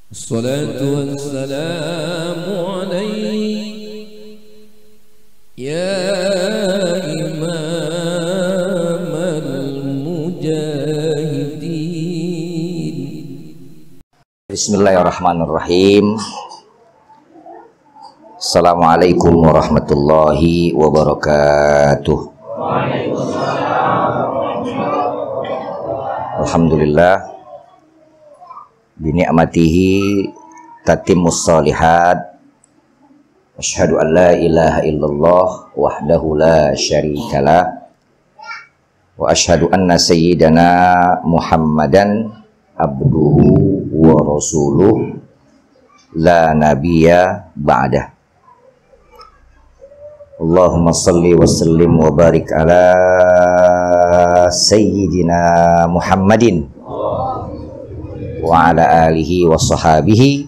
الصلاة والسلام عليك يا إمام المجاهدين. Bismillahirrahmanirrahim. Assalamualaikum warahmatullahi wabarakatuh. Alhamdulillah bini'matihi tatimmus shalihat. Asyhadu an la ilaha illallah wahdahu la syarikalah wa asyhadu anna sayyidana Muhammadan abduhu wa rasuluh la nabiyya ba'dah. Allahumma salli wa sallim wa barik ala sayyidina Muhammadin wa ala alihi wa sahabihi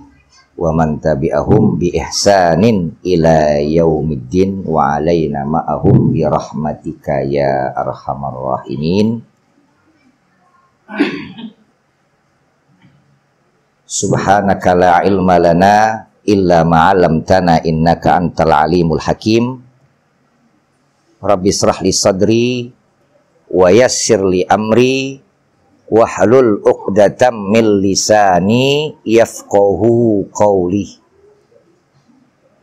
wa man tabi'ahum bi ihsanin ila yaumiddin wa alaina ma'ahum bi rahmatika ya arhamar rahimin. Subhanaka la ilma lana illa ma 'allamtana innaka antal alimul hakim. Rabbi shrah li sadri wa yassir li amri wahlul 'uqdatam min lisani yafqahu qawli.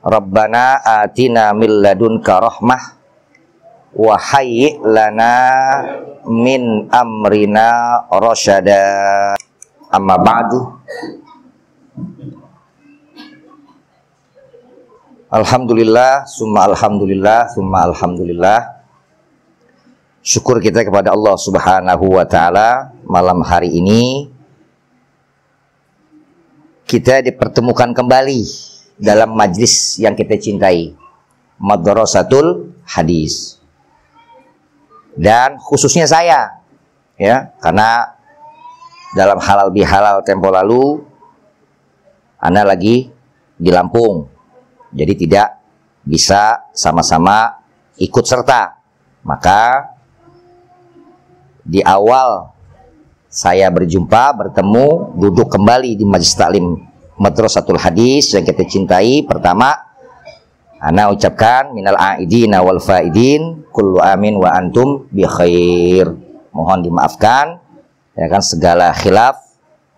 Rabbana atina min ladunka rahmah wa hayyi' lana min amrina rasyada. Amma ba'du. Alhamdulillah, summa alhamdulillah, summa alhamdulillah. Syukur kita kepada Allah Subhanahu wa ta'ala. Malam hari ini kita dipertemukan kembali dalam majlis yang kita cintai, Madrasatul Hadis. Dan khususnya saya, ya, karena dalam halal bihalal tempo lalu Ana lagi di Lampung, jadi tidak bisa sama-sama ikut serta. Maka di awal saya bertemu, duduk kembali di Majlis Taklim Madrasatul Hadis yang kita cintai. Pertama, Ana ucapkan minal aidina wal faidin, kullu amin wa antum bi khair. Mohon dimaafkan, ya kan, segala khilaf,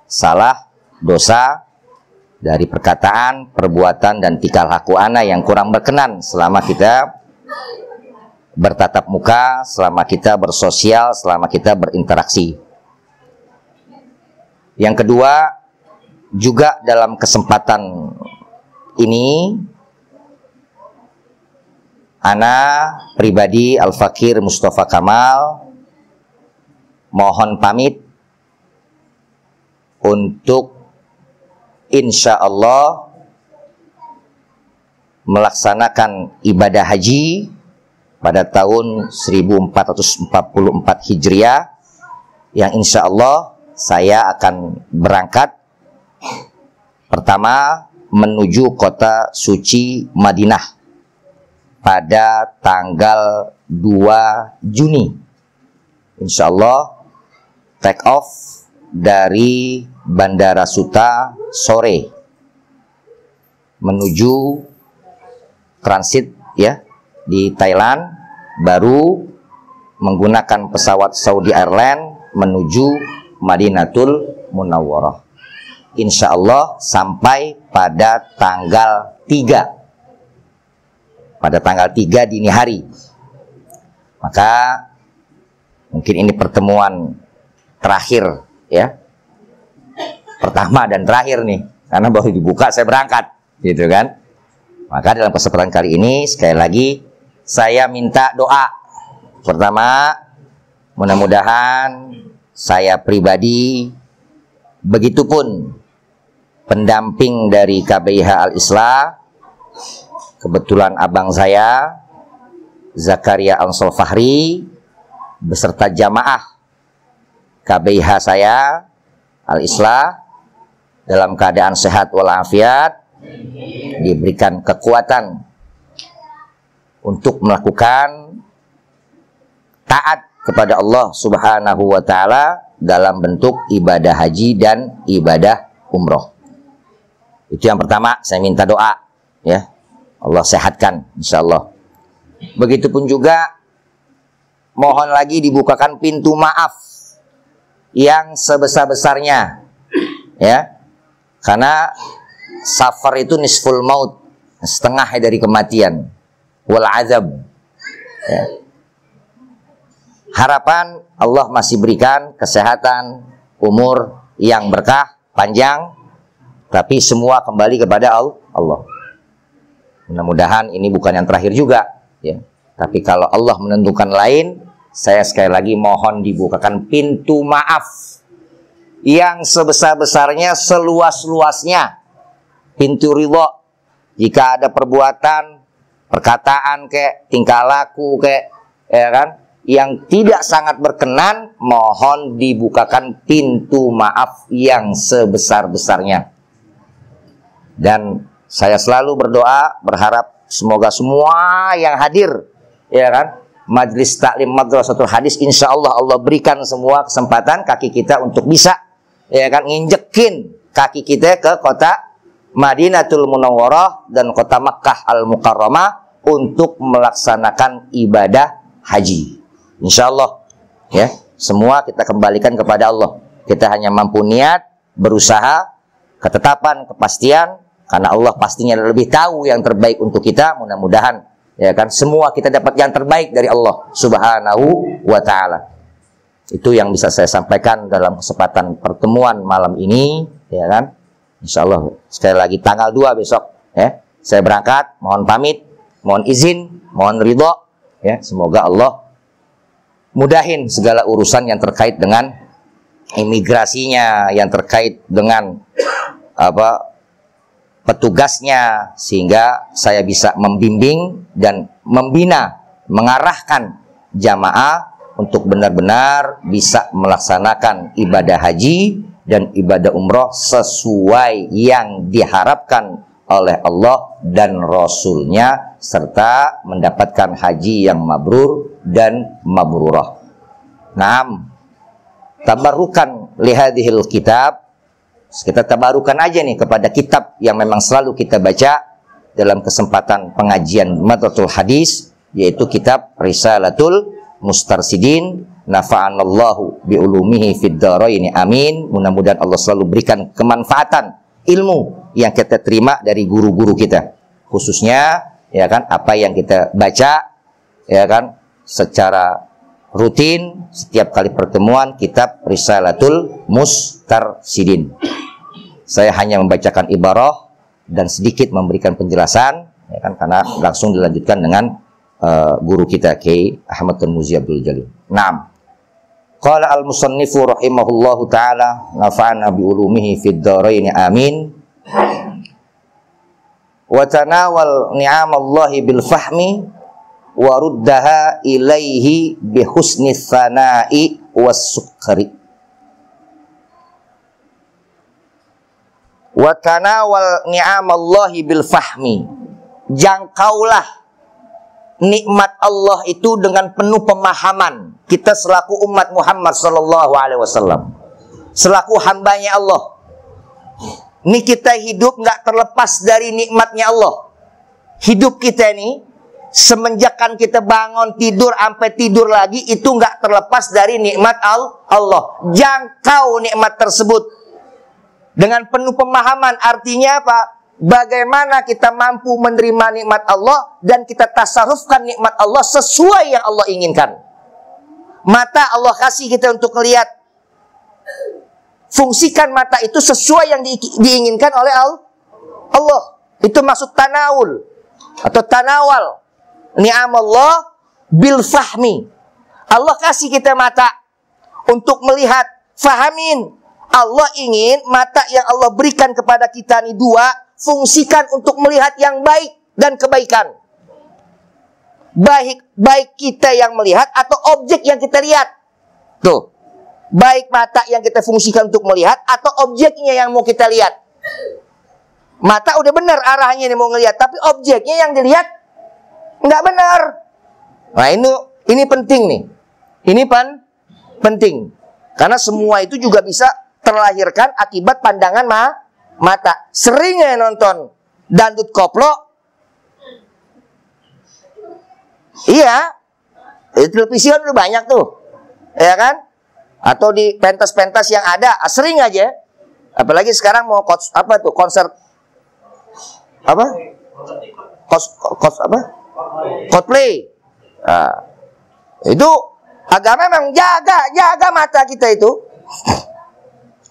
salah, dosa dari perkataan, perbuatan, dan tingkah laku Ana yang kurang berkenan selama kita bertatap muka, selama kita bersosial, selama kita berinteraksi. Yang kedua, juga dalam kesempatan ini Ana pribadi Al-Fakir Mustafa Kamal mohon pamit untuk insya Allah melaksanakan ibadah haji pada tahun 1444 Hijriah, yang insya Allah saya akan berangkat pertama menuju kota suci Madinah pada tanggal 2 Juni. Insya Allah take off dari Bandara Suta sore menuju transit, ya, di Thailand, baru menggunakan pesawat Saudi Airlines menuju Madinatul Munawwarah. Insya Allah sampai pada tanggal 3. Pada tanggal 3 dini hari. Maka mungkin ini pertemuan terakhir, ya. Pertama dan terakhir nih, karena baru dibuka saya berangkat, gitu kan. Maka dalam kesempatan kali ini sekali lagi saya minta doa. Pertama, mudah-mudahan saya pribadi, begitupun pendamping dari KBIH Al-Islah, kebetulan abang saya Zakaria Ansol Fahri beserta jamaah KBIH saya Al-Islah dalam keadaan sehat walafiat, diberikan kekuatan untuk melakukan taat kepada Allah Subhanahu wa ta'ala dalam bentuk ibadah haji dan ibadah umroh. Itu yang pertama, saya minta doa, ya. Allah sehatkan, insya Allah. Begitupun juga, mohon lagi dibukakan pintu maaf yang sebesar-besarnya, ya. Karena safar itu nisful maut, setengah dari kematian, wal azab, ya. Harapan Allah masih berikan kesehatan, umur yang berkah, panjang, tapi semua kembali kepada Allah. Mudah-mudahan ini bukan yang terakhir juga, ya. Tapi kalau Allah menentukan lain, saya sekali lagi mohon dibukakan pintu maaf yang sebesar-besarnya, seluas-luasnya. Pintu ridho. Jika ada perbuatan, perkataan kayak tingkah laku kayak, ya kan, yang tidak sangat berkenan, mohon dibukakan pintu maaf yang sebesar-besarnya. Dan saya selalu berdoa, berharap semoga semua yang hadir, ya kan, Majlis Taklim Madrasatul Hadis, insya Allah Allah berikan semua kesempatan kaki kita untuk bisa, ya kan, nginjekin kaki kita ke kota Madinatul Munawwarah dan kota Makkah Al-Mukarramah untuk melaksanakan ibadah haji. Insya Allah, ya, semua kita kembalikan kepada Allah. Kita hanya mampu niat, berusaha, ketetapan, kepastian, karena Allah pastinya lebih tahu yang terbaik untuk kita. Mudah-mudahan, ya kan, semua kita dapat yang terbaik dari Allah Subhanahu wa Ta'ala. Itu yang bisa saya sampaikan dalam kesempatan pertemuan malam ini, ya kan. Insya Allah sekali lagi tanggal 2 besok, ya, saya berangkat. Mohon pamit, mohon izin, mohon ridho, ya. Semoga Allah mudahin segala urusan yang terkait dengan imigrasinya, yang terkait dengan petugasnya, sehingga saya bisa membimbing dan membina, mengarahkan jamaah untuk benar-benar bisa melaksanakan ibadah haji dan ibadah umroh sesuai yang diharapkan oleh Allah dan Rasulnya, serta mendapatkan haji yang mabrur dan mabrurah. Naam, tabarukan lihadihil kitab. Kita tabarukan aja nih kepada kitab yang memang selalu kita baca dalam kesempatan pengajian Madrasatul Hadis, yaitu kitab Risalatul Mustarsidin. Nafa'anallahu bi'ulumihi fid dharaini amin. Mudah-mudahan Allah selalu berikan kemanfaatan ilmu yang kita terima dari guru-guru kita, khususnya, ya kan, apa yang kita baca, ya kan, secara rutin setiap kali pertemuan kitab Risalatul Mustarsidin. Saya hanya membacakan ibarah dan sedikit memberikan penjelasan, ya kan, karena langsung dilanjutkan dengan guru kita Kiai Ahmad Tarmuzi Abdul Jalil. Naam. Qala al-musannifu rahimahullahu ta'ala, nafa'ana bi'ulumihi fid dharaini amin. Wa tanawal ni'amallahi bil fahmi wa ruddaha ilaihi bi husni tsana'i was sukri. Wa tanawal ni'amallahi bil fahmi. Jangkaulah nikmat Allah itu dengan penuh pemahaman. Kita selaku umat Muhammad sallallahu alaihi wasallam, selaku hambanya Allah, ini kita hidup nggak terlepas dari nikmatnya Allah. Hidup kita ini semenjakan kita bangun tidur sampai tidur lagi, itu nggak terlepas dari nikmat Allah. Jangkau nikmat tersebut dengan penuh pemahaman. Artinya apa? Bagaimana kita mampu menerima nikmat Allah dan kita tasarrufkan nikmat Allah sesuai yang Allah inginkan. Mata Allah kasih kita untuk melihat. Fungsikan mata itu sesuai yang diinginkan oleh Allah. Itu maksud tanawul atau tanawal ni'amallah bil fahmi. Allah kasih kita mata untuk melihat, fahamin. Allah ingin mata yang Allah berikan kepada kita ini dua, fungsikan untuk melihat yang baik dan kebaikan. Baik kita yang melihat atau objek yang kita lihat. Tuh. Baik mata yang kita fungsikan untuk melihat atau objeknya yang mau kita lihat. Mata udah benar arahnya nih mau ngelihat, tapi objeknya yang dilihat nggak benar. Nah ini penting nih. Ini penting. Karena semua itu juga bisa terlahirkan akibat pandangan mata. Sering ya nonton dangdut koplo? Iya. Di televisi udah banyak tuh. Ya kan? Atau di pentas-pentas yang ada, sering aja. Apalagi sekarang mau konser apa? Coldplay. Nah, itu agama memang jaga mata kita itu.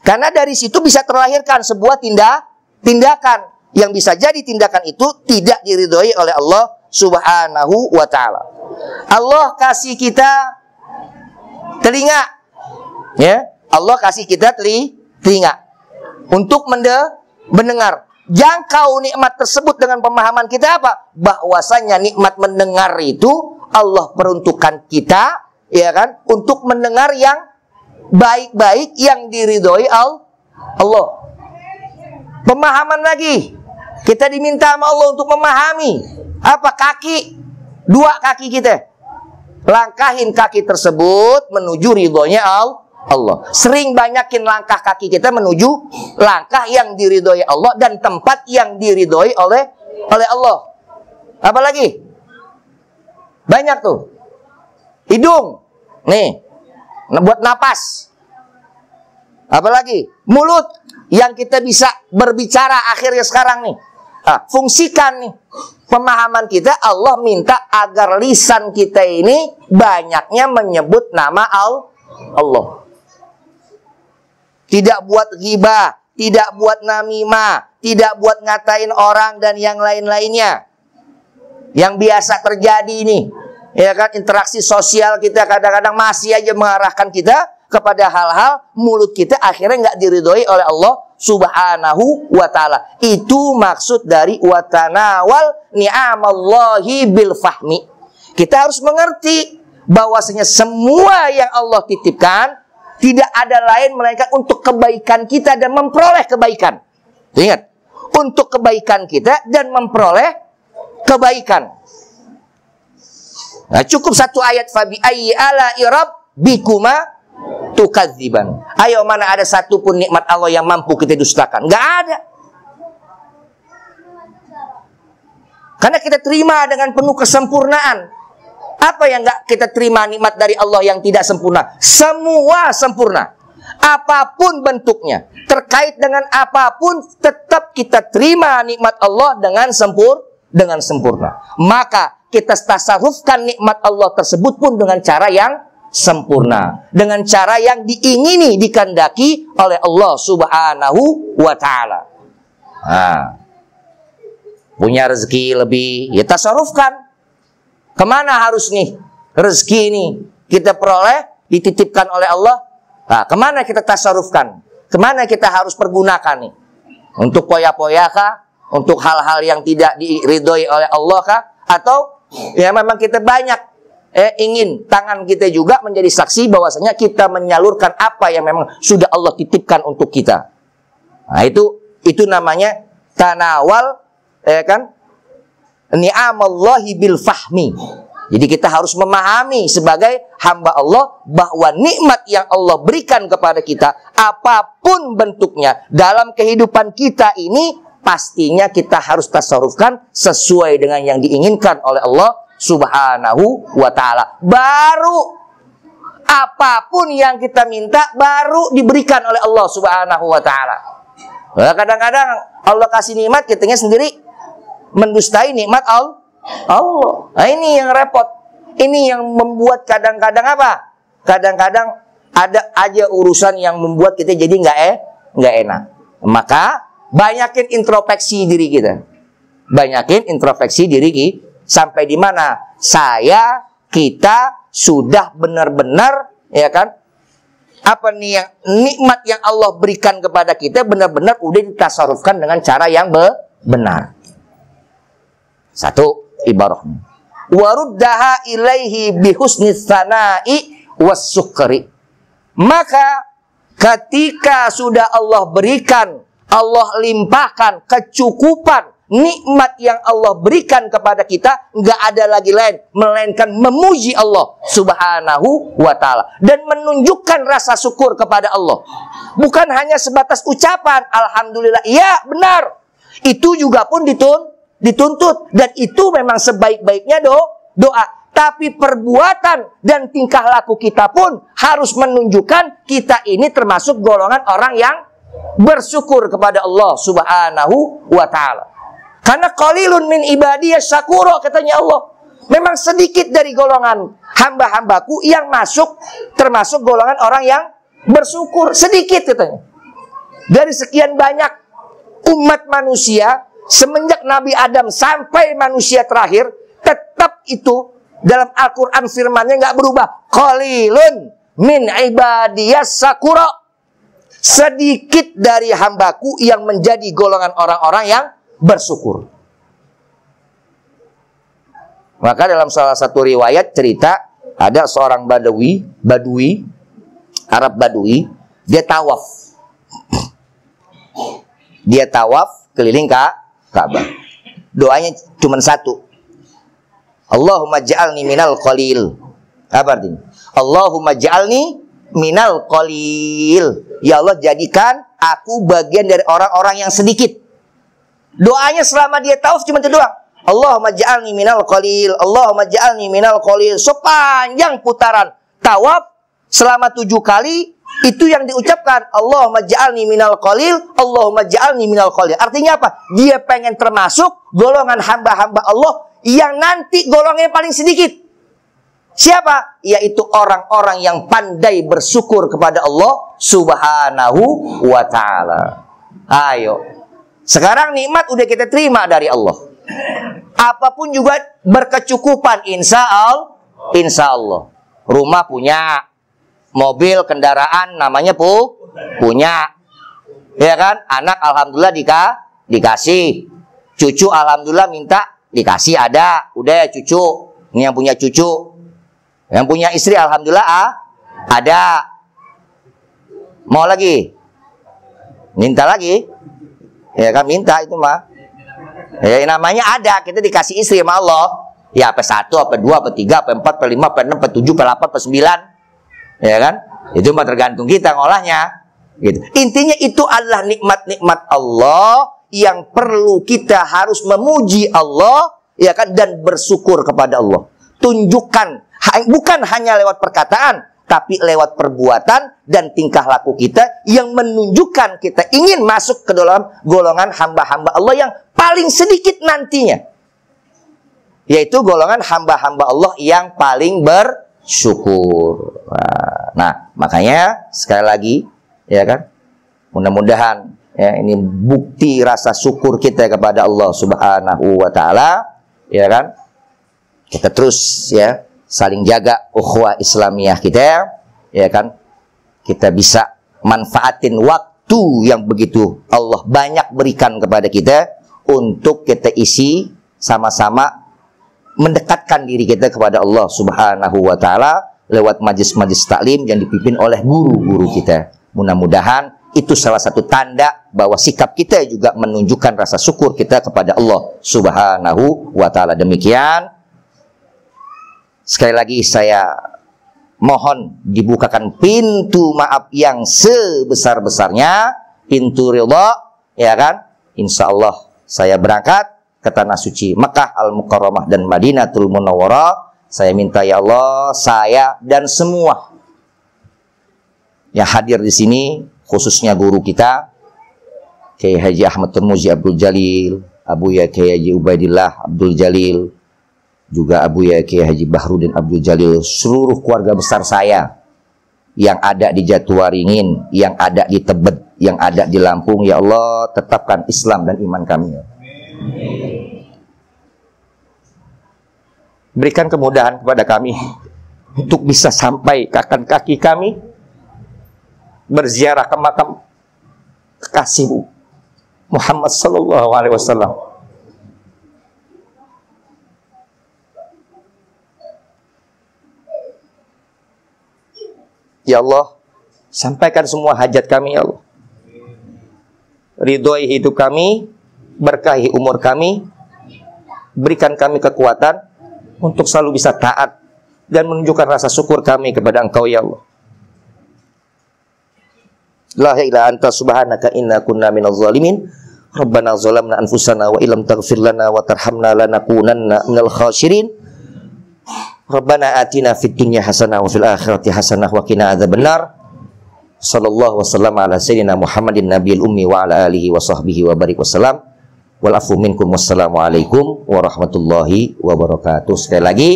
Karena dari situ bisa terlahirkan sebuah tindakan yang bisa jadi tindakan itu tidak diridhoi oleh Allah Subhanahu wa taala. Allah kasih kita telinga. Ya, Allah kasih kita telinga untuk mendengar. Jangkau nikmat tersebut dengan pemahaman kita apa? Bahwasanya nikmat mendengar itu Allah peruntukkan kita, ya kan, untuk mendengar yang baik-baik yang diridhoi Allah. Pemahaman lagi. Kita diminta sama Allah untuk memahami apa dua kaki kita. Langkahin kaki tersebut menuju ridhonya Allah. Sering banyakin langkah kaki kita menuju langkah yang diridhoi Allah dan tempat yang diridhoi oleh Allah. Apalagi? Banyak tuh. Hidung. Nih. Buat napas. Apalagi? Mulut yang kita bisa berbicara akhirnya sekarang nih. Fungsikan nih. Pemahaman kita, Allah minta agar lisan kita ini banyaknya menyebut nama Allah. Tidak buat ghibah, tidak buat namimah, tidak buat ngatain orang dan yang lain-lainnya. Yang biasa terjadi ini, ya kan, interaksi sosial kita kadang-kadang masih aja mengarahkan kita kepada hal-hal mulut kita akhirnya nggak diridhoi oleh Allah Subhanahu wa ta'ala. Itu maksud dari watanawal ni'amallahi bil fahmi. Kita harus mengerti bahwasanya semua yang Allah titipkan tidak ada lain melainkan untuk kebaikan kita dan memperoleh kebaikan. Ingat, untuk kebaikan kita dan memperoleh kebaikan. Nah, cukup satu ayat, fabi ayyi ala'i rabbikuma tukadziban. Ayo, mana ada satupun nikmat Allah yang mampu kita dustakan? Nggak ada. Karena kita terima dengan penuh kesempurnaan. Apa yang nggak kita terima nikmat dari Allah yang tidak sempurna? Semua sempurna. Apapun bentuknya, terkait dengan apapun, tetap kita terima nikmat Allah dengan sempurna. Maka kita tasarrufkan nikmat Allah tersebut pun dengan cara yang sempurna, dengan cara yang diingini, dikehendaki oleh Allah Subhanahu wa ta'ala. Punya rezeki lebih, ya tasarrufkan. Kemana harus nih rezeki ini kita peroleh, dititipkan oleh Allah? Nah, kemana kita tasarrufkan? Kemana kita harus pergunakan nih? Untuk poya-poya kah? Untuk hal-hal yang tidak diridhoi oleh Allah kah? Atau ya memang kita banyak ingin tangan kita juga menjadi saksi bahwasanya kita menyalurkan apa yang memang sudah Allah titipkan untuk kita. Nah, itu namanya tanawal, ya kan? Ni'amallahi bil fahmi. Jadi kita harus memahami sebagai hamba Allah bahwa nikmat yang Allah berikan kepada kita, apapun bentuknya dalam kehidupan kita ini, pastinya kita harus tasarrufkan sesuai dengan yang diinginkan oleh Allah Subhanahu wa ta'ala. Baru apapun yang kita minta baru diberikan oleh Allah Subhanahu wa ta'ala. Kadang-kadang Allah kasih nikmat, kitanya sendiri mendustai nikmat Allah. Nah, ini yang repot. Ini yang membuat kadang-kadang apa? Kadang-kadang ada aja urusan yang membuat kita jadi nggak enak. Maka banyakin introspeksi diri kita. Banyakin introspeksi diri kita. Sampai di mana kita sudah benar-benar, ya kan? Apa nih yang nikmat yang Allah berikan kepada kita benar-benar udah ditasarrufkan dengan cara yang benar. Satu ibarahnya. Waruddaha ilaihi bihusnis sana'i was sukri. Maka ketika sudah Allah berikan, Allah limpahkan kecukupan nikmat yang Allah berikan kepada kita nggak ada lagi lain melainkan memuji Allah Subhanahu wa ta'ala dan menunjukkan rasa syukur kepada Allah. Bukan hanya sebatas ucapan alhamdulillah, iya benar. Itu juga pun dituntut dan itu memang sebaik-baiknya doa. Tapi perbuatan dan tingkah laku kita pun harus menunjukkan kita ini termasuk golongan orang yang bersyukur kepada Allah Subhanahu wa ta'ala. Karena qalilun min ibadiyas syakuro, katanya Allah. Memang sedikit dari golongan hamba-hambaku yang termasuk golongan orang yang bersyukur. Sedikit katanya. Dari sekian banyak umat manusia, semenjak Nabi Adam sampai manusia terakhir, tetap itu dalam Al-Quran firmannya nggak berubah. Qalilun min ibadiyas syakuro. Sedikit dari hambaku yang menjadi golongan orang-orang yang bersyukur. Maka dalam salah satu riwayat cerita, ada seorang Badui, Arab Badui, dia tawaf. Dia tawaf keliling Ka'bah. Doanya cuma satu. Allahumma ja'alni minal qalil. Apa artinya? Allahumma ja'alni minal qalil. Ya Allah, jadikan aku bagian dari orang-orang yang sedikit. Doanya selama dia tawaf cuma itu doang. Allahumma ja'alni minal qalil. Allahumma ja'alni minal qalil. Sepanjang putaran tawaf selama 7 kali itu yang diucapkan. Allahumma ja'alni minal qalil. Allahumma ja'alni minal qalil. Artinya apa? Dia pengen termasuk golongan hamba-hamba Allah yang nanti golongan yang paling sedikit. Siapa? Yaitu orang-orang yang pandai bersyukur kepada Allah Subhanahu wa ta'ala. Ayo. Sekarang nikmat udah kita terima dari Allah. Apapun juga berkecukupan, insya Allah. Rumah punya, mobil, kendaraan namanya punya. Ya kan? Anak alhamdulillah dikasih. Cucu alhamdulillah minta dikasih ada. Udah ya cucu. Ini yang punya cucu. Yang punya istri alhamdulillah ada. Mau lagi? Minta lagi? Ya kan minta itu mah. Ya namanya ada. Kita dikasih istri sama Allah. Ya apa 1, apa 2, apa 3, apa 4, apa 5, apa 6, apa 7, apa 8, apa 9. Ya kan? Itu mah tergantung kita ngolahnya. Gitu. Intinya itu adalah nikmat-nikmat Allah yang perlu kita harus memuji Allah, ya kan, dan bersyukur kepada Allah. Tunjukkan, bukan hanya lewat perkataan, tapi lewat perbuatan dan tingkah laku kita yang menunjukkan kita ingin masuk ke dalam golongan hamba-hamba Allah yang paling sedikit nantinya, yaitu golongan hamba-hamba Allah yang paling bersyukur. Nah, makanya sekali lagi, ya kan, mudah-mudahan ya, ini bukti rasa syukur kita kepada Allah Subhanahu wa ta'ala, ya kan. Kita terus ya saling jaga ukhuwah Islamiyah kita, ya kan. Kita bisa manfaatin waktu yang begitu Allah banyak berikan kepada kita untuk kita isi sama-sama mendekatkan diri kita kepada Allah Subhanahu wa ta'ala lewat majlis-majlis taklim yang dipimpin oleh guru-guru kita. Mudah-mudahan itu salah satu tanda bahwa sikap kita juga menunjukkan rasa syukur kita kepada Allah Subhanahu wa ta'ala. Demikian. Sekali lagi saya mohon dibukakan pintu maaf yang sebesar-besarnya, pintu ridha, ya kan? Insya Allah saya berangkat ke tanah suci Mekah Al-Mukarramah dan Madinatul Munawwarah. Saya minta ya Allah, saya dan semua yang hadir di sini, khususnya guru kita Kiai Haji Ahmad Turmuzi Abdul Jalil, Abu Ya Kiai Haji Ubaidillah Abdul Jalil, juga Abu Ya Kiai Haji Bahrudin Abdul Jalil, seluruh keluarga besar saya yang ada di Jatiwaringin, yang ada di Tebet, yang ada di Lampung, ya Allah tetapkan Islam dan iman kami. Berikan kemudahan kepada kami untuk bisa sampai kakan kaki kami berziarah ke makam kekasih Muhammad sallallahu alaihi wasallam. Ya Allah, sampaikan semua hajat kami ya Allah. Ridhoi hidup kami, berkahi umur kami, berikan kami kekuatan untuk selalu bisa taat dan menunjukkan rasa syukur kami kepada Engkau ya Allah. La ilaha illa anta subhanaka inna kunna minadz zalimin. Rabbana zalamna anfusana wa illam taghfir lana wa tarhamna lanakunanna minal khasirin. Rabbana atina fid dunya hasanah wa fil akhirati hasanah wa qina adzabannar. Sallallahu wasallam ala sayyidina Muhammadin nabiyil ummi wa ala alihi wa sahbihi wa barik wasallam. Wal afu minkum, wassalamualaikum warahmatullahi wabarakatuh. Sekali lagi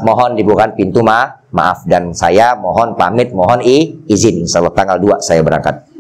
mohon dibukakan pintu maaf dan saya mohon pamit, mohon izin. Insyaallah tanggal 2 saya berangkat.